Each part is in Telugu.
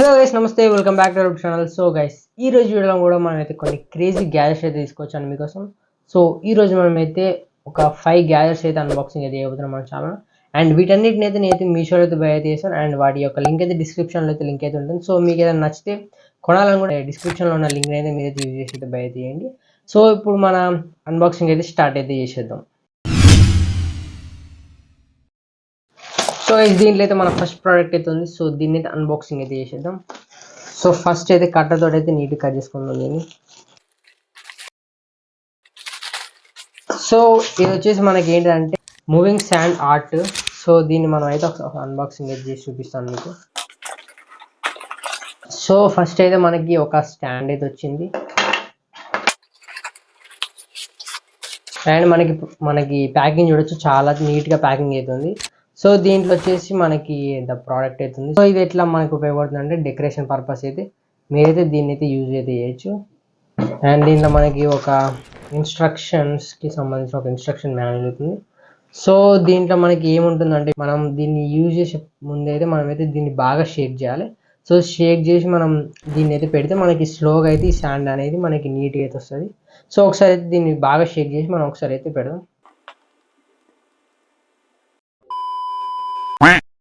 హలో గైస్, నమస్తే, welcome back to our channel. So guys, ఈ రోజు వీడియోలో కూడా మనం అయితే కొన్ని క్రేజీ గ్యాజెట్స్ అయితే తీసుకొచ్చాను మీకోసం. సో ఈ రోజు మనం అయితే ఒక 5 గ్యాజెట్స్ అయితే అన్బాక్సింగ్ అయితే చేయబోతున్నాం మన ఛానల్. అండ్ వీటన్నిటిని అయితే నేనైతే మీషోలో అయితే బై అయితే చేస్తాను. అండ్ వాటి యొక్క లింక్ అయితే డిస్క్రిప్షన్లో అయితే లింక్ అయితే ఉంటుంది. సో మీకు ఏదైనా నచ్చితే కొనాలని కూడా డిస్క్రిప్షన్లో ఉన్న లింక్ అయితే మీరైతే యూజ్ చేసి అయితే బై అయితే చేయండి. సో ఇప్పుడు మన అన్బాక్సింగ్ అయితే స్టార్ట్ అయితే చేసేద్దాం. సో దీంట్లో అయితే మన ఫస్ట్ ప్రోడక్ట్ అయితే ఉంది. సో దీన్ని అయితే అన్బాక్సింగ్ అయితే చేసేద్దాం. సో ఫస్ట్ అయితే కట్టతో అయితే నీట్గా కట్ చేసుకుందాం దీన్ని. సో ఇది వచ్చేసి మనకి ఏంటంటే మూవింగ్ శాండ్ ఆర్ట్. సో దీన్ని మనం అయితే ఒక అన్బాక్సింగ్ అయితే చేసి చూపిస్తాను మీకు. సో ఫస్ట్ అయితే మనకి ఒక స్టాండ్ అయితే వచ్చింది. అండ్ మనకి ప్యాకింగ్ చూడొచ్చు, చాలా నీట్గా ప్యాకింగ్ అవుతుంది. సో దీంట్లో వచ్చేసి మనకి ద ప్రోడక్ట్ అవుతుంది. సో ఇది ఎట్లా మనకు ఉపయోగపడుతుంది అంటే డెకరేషన్ పర్పస్ అయితే మీరైతే దీన్ని అయితే యూజ్ అయితే చేయొచ్చు. అండ్ దీంట్లో మనకి ఒక ఇన్స్ట్రక్షన్స్కి సంబంధించిన ఒక ఇన్స్ట్రక్షన్ మాన్యువల్ అవుతుంది. సో దీంట్లో మనకి ఏముంటుందంటే మనం దీన్ని యూజ్ చేసే ముందైతే మనమైతే దీన్ని బాగా షేక్ చేయాలి. సో షేక్ చేసి మనం దీన్ని అయితే పెడితే మనకి స్లోగా అయితే ఈ శాండ్ అనేది మనకి నీట్గా అయితే వస్తుంది. సో ఒకసారి అయితే దీన్ని బాగా షేక్ చేసి మనం ఒకసారి అయితే పెడదాం.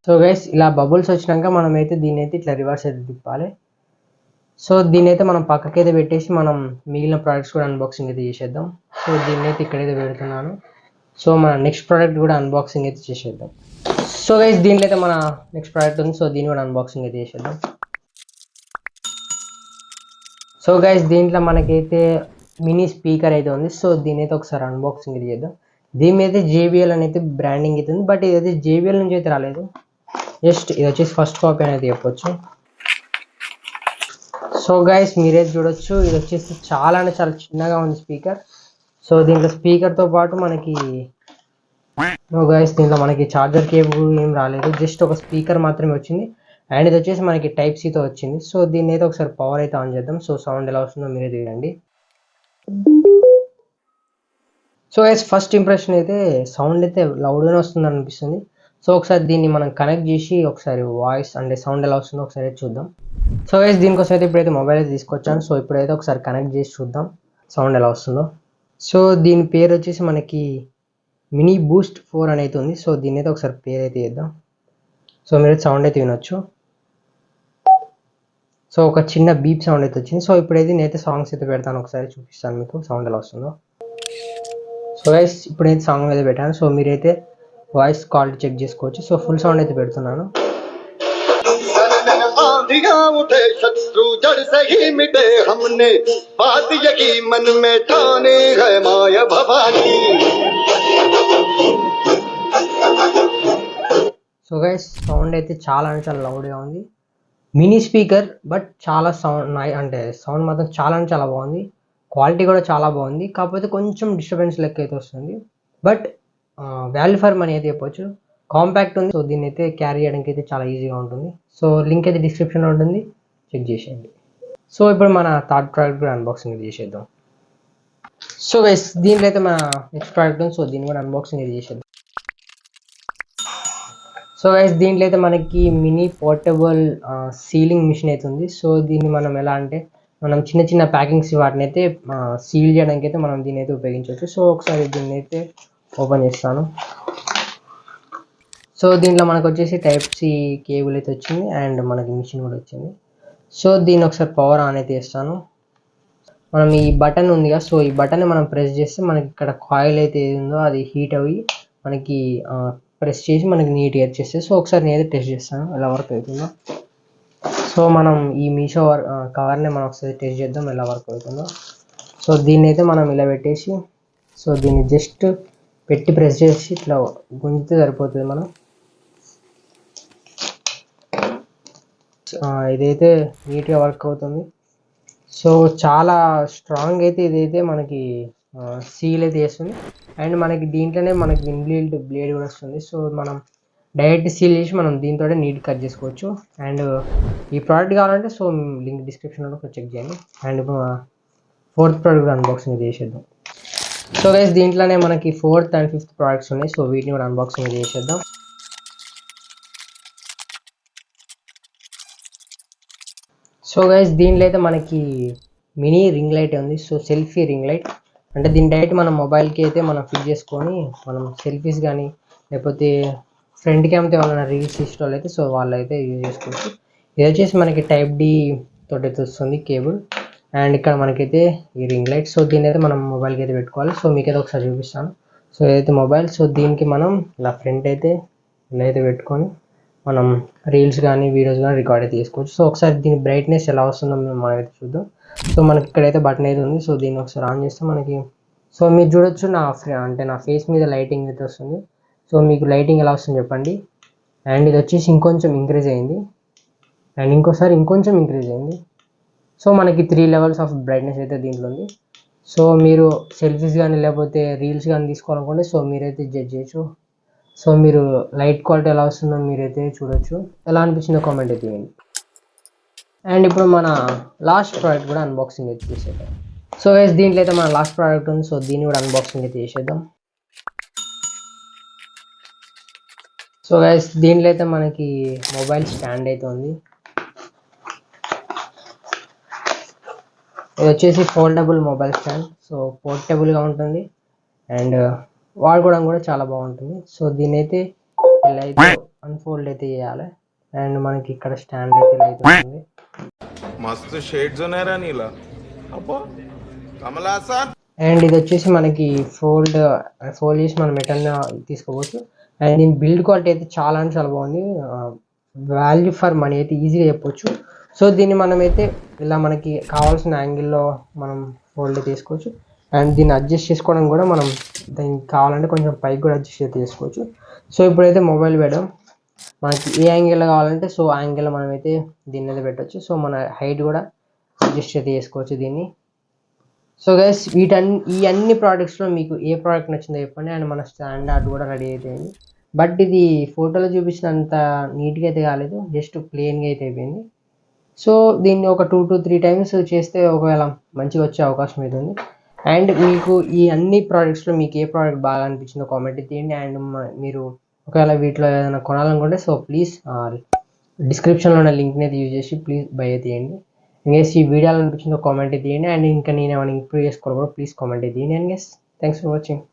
సో గైస్, ఇలా బబుల్స్ వచ్చినాక మనం అయితే దీన్ని అయితే ఇట్లా రివర్స్ అయితే తిప్పాలి. సో దీన్ని అయితే మనం పక్కకైతే పెట్టేసి మనం మిగిలిన ప్రోడక్ట్స్ కూడా అన్బాక్సింగ్ అయితే చేసేద్దాం. సో దీన్ని అయితే ఇక్కడైతే పెడుతున్నాను. సో మన నెక్స్ట్ ప్రోడక్ట్ కూడా అన్బాక్సింగ్ అయితే చేసేద్దాం. సో గైస్, దీంట్లో అయితే మన నెక్స్ట్ ప్రోడక్ట్ ఉంది. సో దీన్ని కూడా అన్బాక్సింగ్ అయితే చేసేద్దాం. సో గైస్, దీంట్లో మనకైతే మినీ స్పీకర్ అయితే ఉంది. సో దీని అయితే ఒకసారి అన్బాక్సింగ్ అయితే చేద్దాం. దీని మీద JBL అని అయితే బ్రాండింగ్ అయితే ఉంది. బట్ ఇది అయితే JBL నుంచి అయితే రాలేదు, జస్ట్ ఇది వచ్చేసి ఫస్ట్ కాపీ అనేది చెప్పొచ్చు. సో గైస్, మీరైతే చూడొచ్చు, ఇది వచ్చేసి చాలా అంటే చాలా చిన్నగా ఉంది స్పీకర్. సో దీంట్లో స్పీకర్తో పాటు మనకి దీంట్లో మనకి చార్జర్ కేబుల్ ఏం రాలేదు, జస్ట్ ఒక స్పీకర్ మాత్రమే వచ్చింది. అండ్ ఇది వచ్చేసి మనకి టైప్ Cతో వచ్చింది. సో దీన్ని అయితే ఒకసారి పవర్ అయితే ఆన్ చేద్దాం. సో సౌండ్ ఎలా వస్తుందో మీరే చూడండి. సో గైస్, ఫస్ట్ ఇంప్రెషన్ అయితే సౌండ్ అయితే లౌడ్గానే వస్తుంది అనిపిస్తుంది. సో ఒకసారి దీన్ని మనం కనెక్ట్ చేసి ఒకసారి వాయిస్ అంటే సౌండ్ ఎలా వస్తుందో ఒకసారి చూద్దాం. సో గైస్, దీనికోసం అయితే ఇప్పుడైతే మొబైల్ అయితే తీసుకొచ్చాను. సో ఇప్పుడైతే ఒకసారి కనెక్ట్ చేసి చూద్దాం సౌండ్ ఎలా వస్తుందో. సో దీని పేరు వచ్చేసి మనకి మినీ బూస్ట్ 4 అని అయితే ఉంది. సో దీని అయితే ఒకసారి పేరు అయితే చేద్దాం. సో మీరు సౌండ్ అయితే వినొచ్చు. సో ఒక చిన్న బీప్ సౌండ్ అయితే వచ్చింది. సో ఇప్పుడైతే నేనైతే సాంగ్స్ అయితే పెడతాను, ఒకసారి చూపిస్తాను మీకు సౌండ్ ఎలా వస్తుందో. సో గైస్, ఇప్పుడైతే సాంగ్ అయితే పెట్టాను. సో మీరైతే వాయిస్ క్వాలిటీ చెక్ చేసుకోవచ్చు. సో ఫుల్ సౌండ్ అయితే పెడుతున్నాను. उठे शत्रु जड़ से ही मिटे हमने बात यही मन में ठाने है माया भवानी. సో గైస్, సౌండ్ అయితే చాలా అంటే చాలా లౌడ్గా ఉంది. మినీ స్పీకర్ బట్ చాలా సౌండ్ అంటే సౌండ్ మాత్రం చాలా అంటే చాలా బాగుంది. క్వాలిటీ కూడా చాలా బాగుంది. కాకపోతే కొంచెం డిస్టర్బెన్స్ లెక్క అయితే వస్తుంది. బట్ వాల్యూ ఫర్ మనీ అయితే చెప్పొచ్చు. కాంపాక్ట్ ఉంది. సో దీన్ని అయితే క్యారీ చేయడానికి అయితే చాలా ఈజీగా ఉంటుంది. సో లింక్ అయితే డిస్క్రిప్షన్లో ఉంటుంది, చెక్ చేసేయండి. సో ఇప్పుడు మన థర్డ్ ప్రోడక్ట్ కూడా అన్బాక్సింగ్ అయితే చేసేద్దాం. సో గైస్, దీంట్లో అయితే మన నెక్స్ట్ ప్రోడక్ట్ ఉంది. సో దీన్ని కూడా అన్బాక్సింగ్ అయితే చేసేద్దాం. సో గైస్, దీంట్లో అయితే మనకి మినీ పోర్టబుల్ సీలింగ్ మిషన్ అయితే ఉంది. సో దీన్ని మనం ఎలా అంటే మనం చిన్న చిన్న ప్యాకింగ్స్ వాటిని అయితే సీల్ చేయడానికి అయితే మనం దీన్ని అయితే ఉపయోగించవచ్చు. సో ఒకసారి దీన్ని అయితే ఓపెన్ చేస్తాను. సో దీంట్లో మనకు వచ్చేసి టైప్ C కేబుల్ అయితే వచ్చింది. అండ్ మనకి మిషన్ కూడా వచ్చింది. సో దీన్ని ఒకసారి పవర్ ఆన్ అయితే చేస్తాను. మనం ఈ బటన్ ఉందిగా, సో ఈ బటన్ని మనం ప్రెస్ చేస్తే మనకి ఇక్కడ కాయిల్ అయితే ఏదో అది హీట్ అయ్యి మనకి ప్రెస్ చేసి మనకి నీట్గా వచ్చేస్తుంది. సో ఒకసారి నేనైతే టెస్ట్ చేస్తాను ఎలా వర్క్ అవుతుందో. సో మనం ఈ మీషో కవర్ని మనం ఒకసారి టెస్ట్ చేద్దాం ఎలా వర్క్ అవుతుందో. సో దీన్ని అయితే మనం ఇలా పెట్టేసి సో దీన్ని జస్ట్ పెట్టి ప్రెస్ చేసి ఇట్లా గుంజితే సరిపోతుంది. మనం ఇదైతే నీట్గా వర్క్ అవుతుంది. సో చాలా స్ట్రాంగ్ అయితే ఇదైతే మనకి సీల్ అయితే చేస్తుంది. అండ్ మనకి దీంట్లోనే మనకి ఇన్బిల్ట్ బ్లేడ్ కూడా వస్తుంది. సో మనం డైరెక్ట్ సీల్ చేసి మనం దీంతో నీట్ కట్ చేసుకోవచ్చు. అండ్ ఈ ప్రోడక్ట్ కావాలంటే సో లింక్ డిస్క్రిప్షన్లో చెక్ చేయండి. అండ్ ఇప్పుడు ఫోర్త్ ప్రోడక్ట్ అన్బాక్సింగ్ చేసేద్దాం. సో గైస్, దీంట్లోనే మనకి 4th and 5th ప్రోడక్ట్స్ ఉన్నాయి. సో వీటిని కూడా అన్బాక్సింగ్ చేసేద్దాం. సో గైస్ దీనిలో అయితే మనకి మినీ రింగ్ లైట్ ఉంది. సో సెల్ఫీ రింగ్ లైట్ అంటే దీని డైరెక్ట్ మన మొబైల్కి అయితే మనం ఫిట్ చేసుకొని మనం సెల్ఫీస్ కానీ లేకపోతే ఫ్రంట్ క్యామ్తో ఏమైనా రీల్స్ ఇష్టం అయితే సో వాళ్ళు అయితే యూజ్ చేసుకోవచ్చు. ఇది వచ్చేసి మనకి టైప్ డి తోటి అయితే వస్తుంది కేబుల్. అండ్ ఇక్కడ మనకైతే ఈ రింగ్ లైట్. సో దీని అయితే మనం మొబైల్కి అయితే పెట్టుకోవాలి. సో మీకైతే ఒకసారి చూపిస్తాను. సో ఏదైతే మొబైల్, సో దీనికి మనం ఇలా ఫ్రంట్ అయితే ఇలా అయితే పెట్టుకొని మనం రీల్స్ కానీ వీడియోస్ కానీ రికార్డ్ అయితే చేసుకోవచ్చు. సో ఒకసారి దీని బ్రైట్నెస్ ఎలా వస్తుందో మనం అయితే చూద్దాం. సో మనకి ఇక్కడైతే బటన్ అయితే ఉంది. సో దీన్ని ఒకసారి ఆన్ చేస్తే మనకి సో మీరు చూడొచ్చు నా ఫేస్ మీద లైటింగ్ అయితే వస్తుంది. సో మీకు లైటింగ్ ఎలా వస్తుంది చెప్పండి. అండ్ ఇది వచ్చేసి ఇంకొంచెం ఇంక్రీజ్ అయింది అండ్ ఇంకోసారి ఇంకొంచెం ఇంక్రీజ్ అయింది. సో మనకి 3 లెవెల్స్ ఆఫ్ బ్రైట్నెస్ అయితే దీంట్లో ఉంది. సో మీరు సెల్ఫీస్ కానీ లేకపోతే రీల్స్ కానీ తీసుకోవాలనుకోండి సో మీరైతే జడ్జ్ చేయొచ్చు. సో మీరు లైట్ క్వాలిటీ ఎలా వస్తుందో మీరైతే చూడొచ్చు. ఎలా అనిపించిందో కామెంట్ అయితే చేయండి. అండ్ ఇప్పుడు మన లాస్ట్ ప్రోడక్ట్ కూడా అన్బాక్సింగ్ అయితే చేసేద్దాం. సో గైస్ దీంట్లో అయితే మన లాస్ట్ ప్రోడక్ట్ ఉంది. సో దీన్ని కూడా అన్బాక్సింగ్ అయితే చేసేద్దాం. సో గైస్ దీంట్లో అయితే మనకి మొబైల్ స్టాండ్ అయితే ఉంది. ఇది వచ్చేసి ఫోల్డబుల్ మొబైల్ స్టాండ్. సో పోర్టబుల్గా ఉంటుంది అండ్ వాడుకోవడం కూడా చాలా బాగుంటుంది. సో దీని అయితే ఇలా అయితే అన్ఫోల్డ్ అయితే చేయాలి అండ్ మనకి ఇక్కడ స్టాండ్ అయితే ఇలా అయితే ఉంటుంది. మస్తు షేడ్స్ ఉన్నాయరా నీలా అబ్బా కమలాసన్. అండ్ ఇది వచ్చేసి మనకి ఫోల్డ్ చేసి మనం ఎటన్నా తీసుకోవచ్చు. అండ్ దీని బిల్డ్ క్వాలిటీ అయితే చాలా అంటే చాలా బాగుంది. వాల్యూ ఫర్ మనీ అయితే ఈజీగా చెప్పొచ్చు. సో దీన్ని మనమైతే ఇలా మనకి కావాల్సిన యాంగిల్లో మనం ఫోల్డ్ తీసుకోవచ్చు. అండ్ దీన్ని అడ్జస్ట్ చేసుకోవడం కూడా మనం దీనికి కావాలంటే కొంచెం పైకి కూడా అడ్జస్ట్ అయితే చేసుకోవచ్చు. సో ఇప్పుడైతే మొబైల్ పెట్టడం మనకి ఏ యాంగిల్లో కావాలంటే సో ఆ యాంగిల్లో మనమైతే దీన్ని అయితే పెట్టవచ్చు. సో మన హైట్ కూడా అడ్జస్ట్ అయితే చేసుకోవచ్చు దీన్ని. సో గైస్ ఈ అన్ని ప్రోడక్ట్స్లో మీకు ఏ ప్రోడక్ట్ నచ్చిందో చెప్పండి. అండ్ మన స్టాండర్డ్ కూడా రెడీ అయిపోయింది. బట్ ఇది ఫోటోలో చూపించినంత నీట్గా అయితే కాలేదు, జస్ట్ ప్లెయిన్గా అయితే అయిపోయింది. సో దీన్ని ఒక 2 to 3 టైమ్స్ చేస్తే ఒకవేళ మంచిగా వచ్చే అవకాశం అయితే ఉంది. అండ్ మీకు ఈ అన్ని ప్రోడక్ట్స్లో మీకు ఏ ప్రోడక్ట్ బాగా అనిపించిందో కామెంట్ తీయండి. అండ్ మీరు ఒకవేళ వీటిలో ఏదైనా కొనాలనుకుంటే సో ప్లీజ్ డిస్క్రిప్షన్లో ఉన్న లింక్ని అయితే యూజ్ చేసి ప్లీజ్ బై తీయండి. ఇంకేస్ ఈ వీడియోలో అనిపించిందో కామెంట్ తీయండి. అండ్ ఇంకా నేను ఏమైనా ఇంప్రూవ్ చేసుకోవాలి కూడా ప్లీజ్ కామెంట్ తీయండి. And guess thanks for watching.